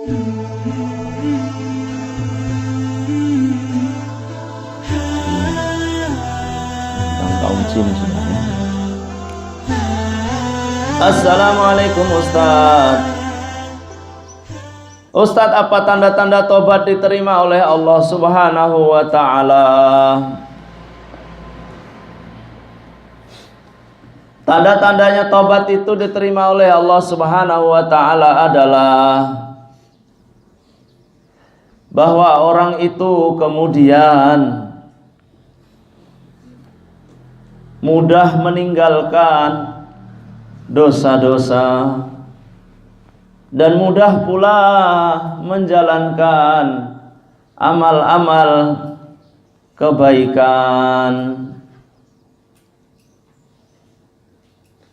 Kaum jin sebenarnya. Assalamualaikum Ustaz. Ustaz, apa tanda-tanda tobat diterima oleh Allah Subhanahu wa ta'ala? Tanda-tandanya tobat itu diterima oleh Allah Subhanahu wa ta'ala adalah bahwa orang itu kemudian mudah meninggalkan dosa-dosa dan mudah pula menjalankan amal-amal kebaikan.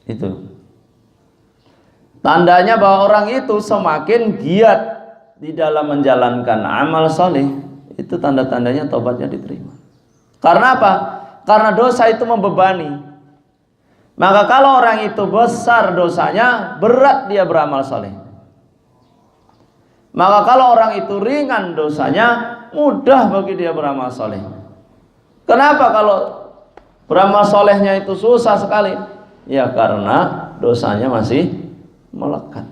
Itu tandanya bahwa orang itu semakin giat di dalam menjalankan amal soleh. Itu tanda-tandanya tobatnya diterima. Karena apa? Karena dosa itu membebani. Maka kalau orang itu besar dosanya, berat dia beramal soleh. Maka kalau orang itu ringan dosanya, mudah bagi dia beramal soleh. Kenapa kalau beramal solehnya itu susah sekali? Ya karena dosanya masih melekat.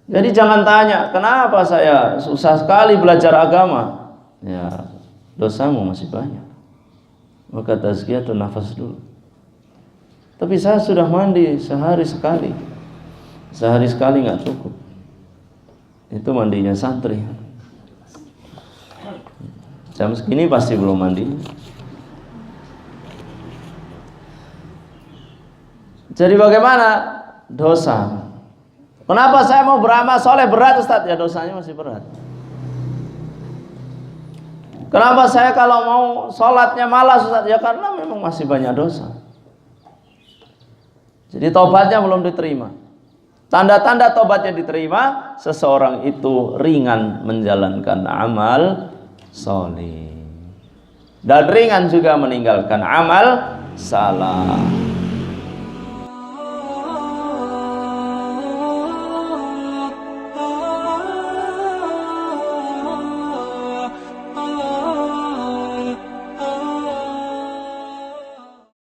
Jadi jangan tanya, kenapa saya susah sekali belajar agama? Ya, dosamu masih banyak. Maka tazkiyatun nafas dulu. Tapi saya sudah mandi sehari sekali. Sehari sekali nggak cukup. Itu mandinya santri. Jam segini pasti belum mandi. Jadi bagaimana? Dosa. Kenapa saya mau beramal soleh berat Ustaz? Ya dosanya masih berat. Kenapa saya kalau mau sholatnya malas Ustaz? Ya karena memang masih banyak dosa. Jadi tobatnya belum diterima. Tanda-tanda tobatnya diterima, seseorang itu ringan menjalankan amal soleh dan ringan juga meninggalkan amal salah.